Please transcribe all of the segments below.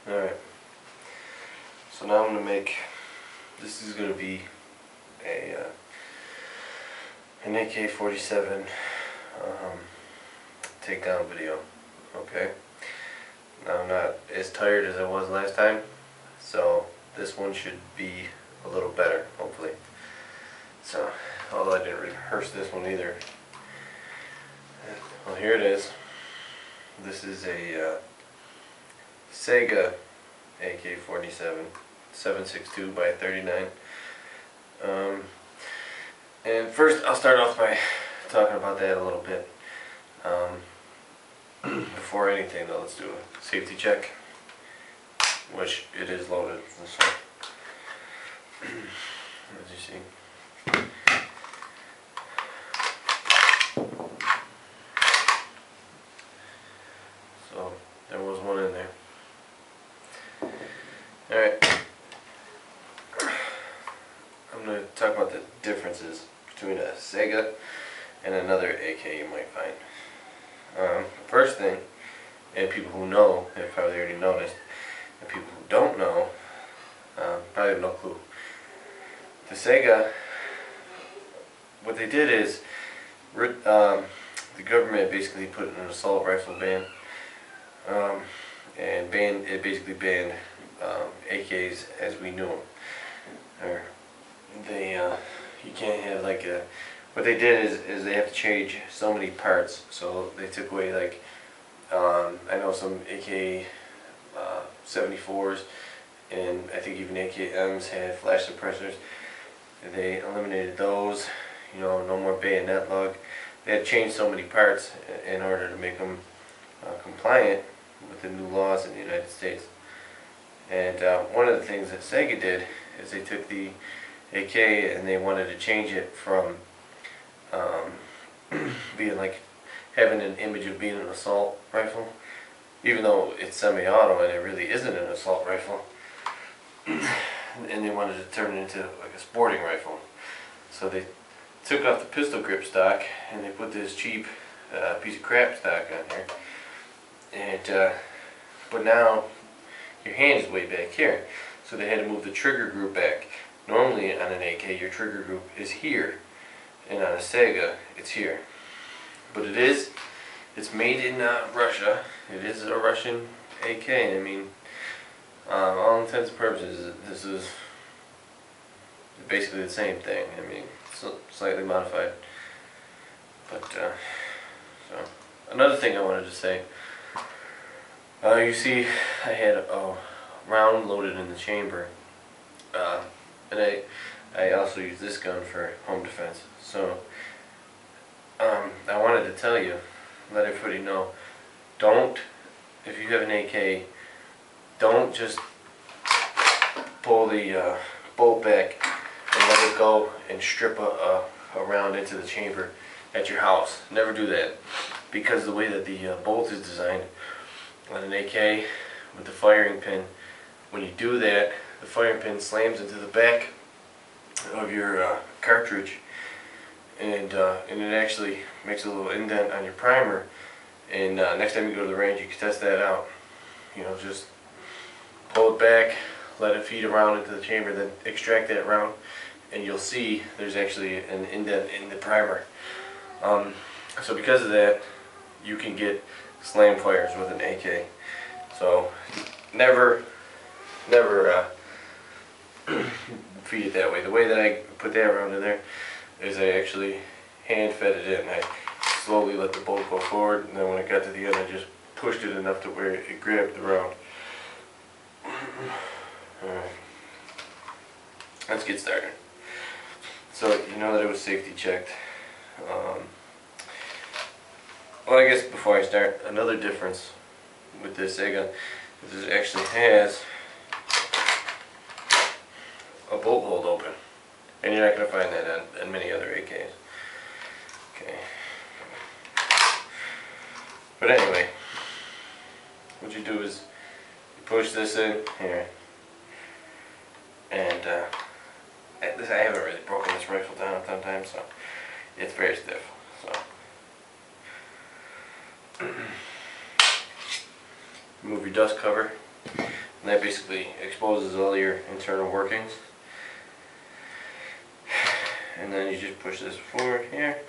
Alright, so now I'm going to make, this is going to be an AK47 takedown video, okay? Now I'm not as tired as I was last time, so this one should be a little better, hopefully. So, although I didn't rehearse this one either. Well, here it is. This is a Saiga AK47 7.62 by 39. And first I'll start off by talking about that a little bit. Before anything though, let's do a safety check, which it is loaded. So, as you see. So there was one in there. Alright. I'm going to talk about the differences between a Saiga and another AK you might find. First thing, and people who know have probably already noticed, and people who don't know probably have no clue. The Saiga, what they did is, the government basically put an assault rifle ban, and it basically banned AKs as we knew them. You can't have like a, what they did is they have to change so many parts, so they took away like, I know some AK 74s and I think even AKMs had flash suppressors. They eliminated those, you know, no more bayonet lug. They had changed so many parts in order to make them compliant with the new laws in the United States. And one of the things that Saiga did is they took the AK and they wanted to change it from being like having an image of being an assault rifle, even though it's semi-auto and it really isn't an assault rifle, and they wanted to turn it into like a sporting rifle. So they took off the pistol grip stock and they put this cheap piece of crap stock on here, and but now your hand is way back here, so they had to move the trigger group back. Normally on an AK your trigger group is here, and on a Saiga it's here. But it's made in Russia. It is a Russian AK. I mean, all intents and purposes, this is basically the same thing. I mean, slightly modified. But so another thing I wanted to say. You see, I had a round loaded in the chamber, and I also use this gun for home defense. So I wanted to tell you, let everybody know, don't, if you have an AK, don't just pull the bolt back and let it go and strip a round into the chamber at your house. Never do that, because the way that the bolt is designed on an AK with the firing pin, when you do that, the firing pin slams into the back of your cartridge, and it actually makes a little indent on your primer. And next time you go to the range, you can test that out. You know, just pull it back, let it feed around into the chamber, then extract that round, and you'll see there's actually an indent in the primer. So because of that, you can get slam fires with an AK. So never feed it that way. The way that I put that round in there is I actually hand fed it in. I slowly let the bolt go forward, and then when it got to the end I just pushed it enough to where it grabbed the round. Alright, let's get started. So you know that it was safety checked. Well, I guess before I start, another difference with this Saiga is it actually has a bolt hold open, and you're not going to find that in many other AKs. Okay. But anyway, what you do is you push this in here, and I haven't really broken this rifle down a ton of times, so it's very stiff. So move your dust cover, And that basically exposes all your internal workings. And then you just push this forward here,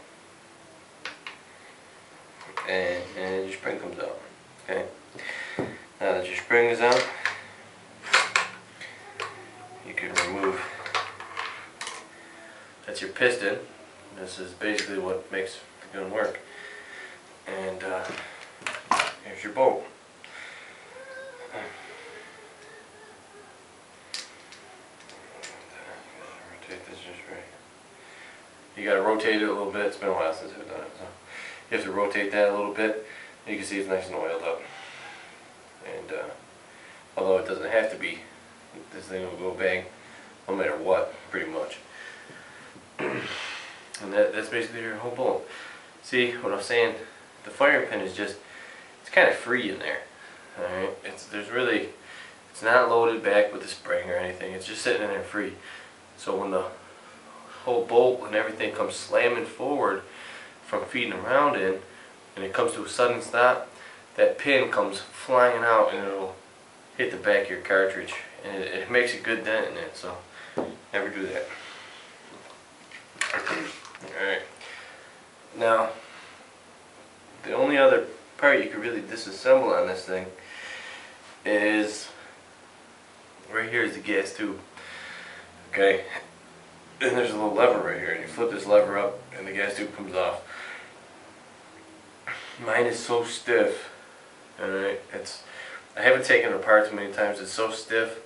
and your spring comes out. Okay. Now that your spring is out, you can remove. That's your piston. This is basically what makes the gun work. And here's your bolt. Rotate this just right. You got to rotate it a little bit. It's been a while since I've done it, so you have to rotate that a little bit. You can see it's nice and oiled up. And although it doesn't have to be, this thing will go bang no matter what, pretty much. And that's basically your whole bolt. See what I'm saying? The firing pin is just, it's kind of free in there. Alright, it's not loaded back with a spring or anything. It's just sitting in there free. So when the whole bolt and everything comes slamming forward from feeding around in, and it comes to a sudden stop, that pin comes flying out and it'll hit the back of your cartridge, and it makes a good dent in it. So never do that. Alright. Now, the only other part you can really disassemble on this thing is right here is the gas tube. Okay? And there's a little lever right here, and you flip this lever up and the gas tube comes off. Mine is so stiff. Alright? I haven't taken it apart too many times. It's so stiff.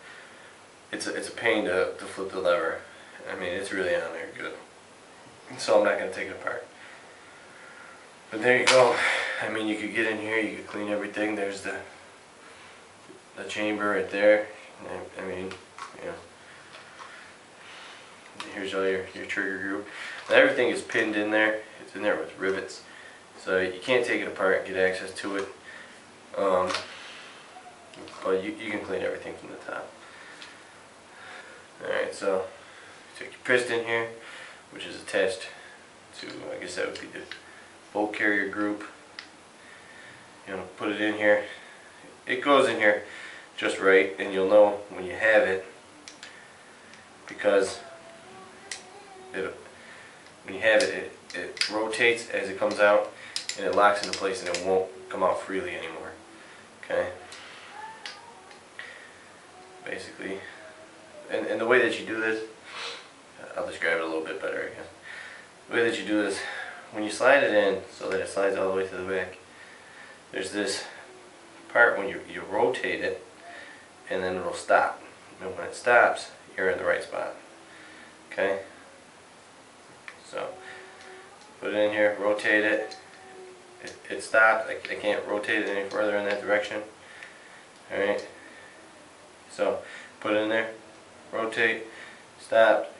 It's a pain to flip the lever. I mean, it's really on there good. So I'm not going to take it apart. But there you go. I mean, you could get in here, you could clean everything. There's the chamber right there. I mean, you know, here's all your trigger group. Now, everything is pinned in there. It's in there with rivets. So you can't take it apart and get access to it. But you can clean everything from the top. Alright, so you take your piston here, which is attached to, I guess that would be the bolt carrier group. You know, put it in here. It goes in here just right, and you'll know when you have it, because when you have it, it rotates as it comes out, and it locks into place, and it won't come out freely anymore. Okay? Basically. And the way that you do this, I'll describe it a little bit better, I guess. The way that you do this, when you slide it in so that it slides all the way to the back, there's this part when you rotate it, and then it'll stop. And when it stops, you're in the right spot. Okay? So, put it in here, rotate it. It stopped. I can't rotate it any further in that direction. Alright? So, put it in there, rotate, stop.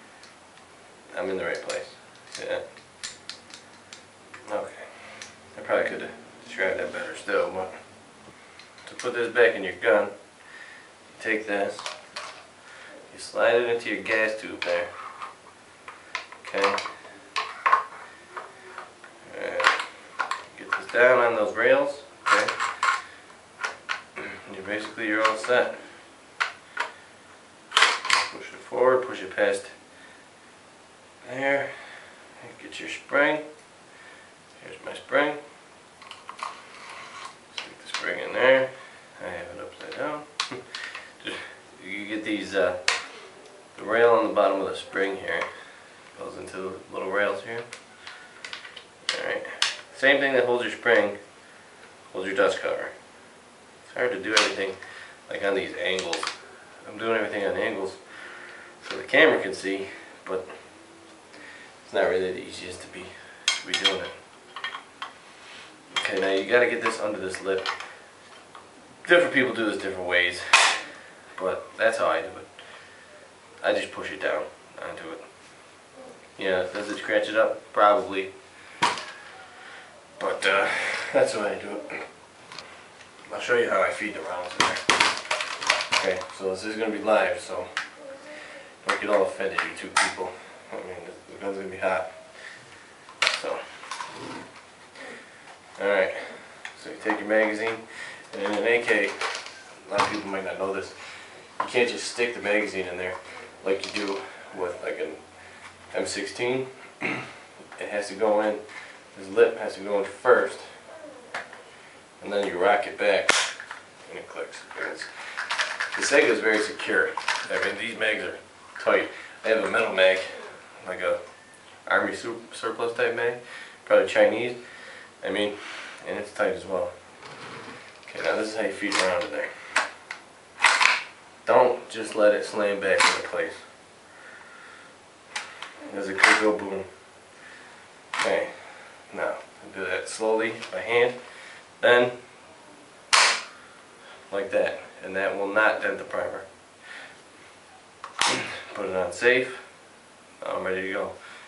I'm in the right place. See that? Okay. I probably could have described that better still, but to put this back in your gun, you take this, you slide it into your gas tube there. Okay? Get this down on those rails, okay? And you're all set. Push it forward, push it past there, and get your spring. Here's my spring. Stick the spring in there. I have it upside down. You get these, the rail on the bottom of the spring here goes into the little rails here. Alright. Same thing that holds your spring holds your dust cover. It's hard to do everything like on these angles. I'm doing everything on angles so the camera can see, but it's not really the easiest to be doing it. Okay, now you got to get this under this lip. Different people do this different ways, but that's how I do it. I just push it down onto it. Yeah, does it scratch it up? Probably. But that's the way I do it. I'll show you how I feed the rounds in there. Okay, so this is going to be live, so don't get all offended, you two people. I mean, the gun's going to be hot. So, alright, so you take your magazine, and in an AK, a lot of people might not know this, You can't just stick the magazine in there like you do with like an M16. It has to go in, this lip has to go in first, and then you rock it back and it clicks. The Saiga is very secure. I mean, these mags are tight. I have a metal mag, like a army surplus type mag, probably Chinese. I mean, and it's tight as well. Okay, now this is how you feed around in there. Don't just let it slam back into place. There's a quick go boom. Okay, now do that slowly by hand, then like that, and that will not dent the primer. Put it on safe. Now I'm ready to go.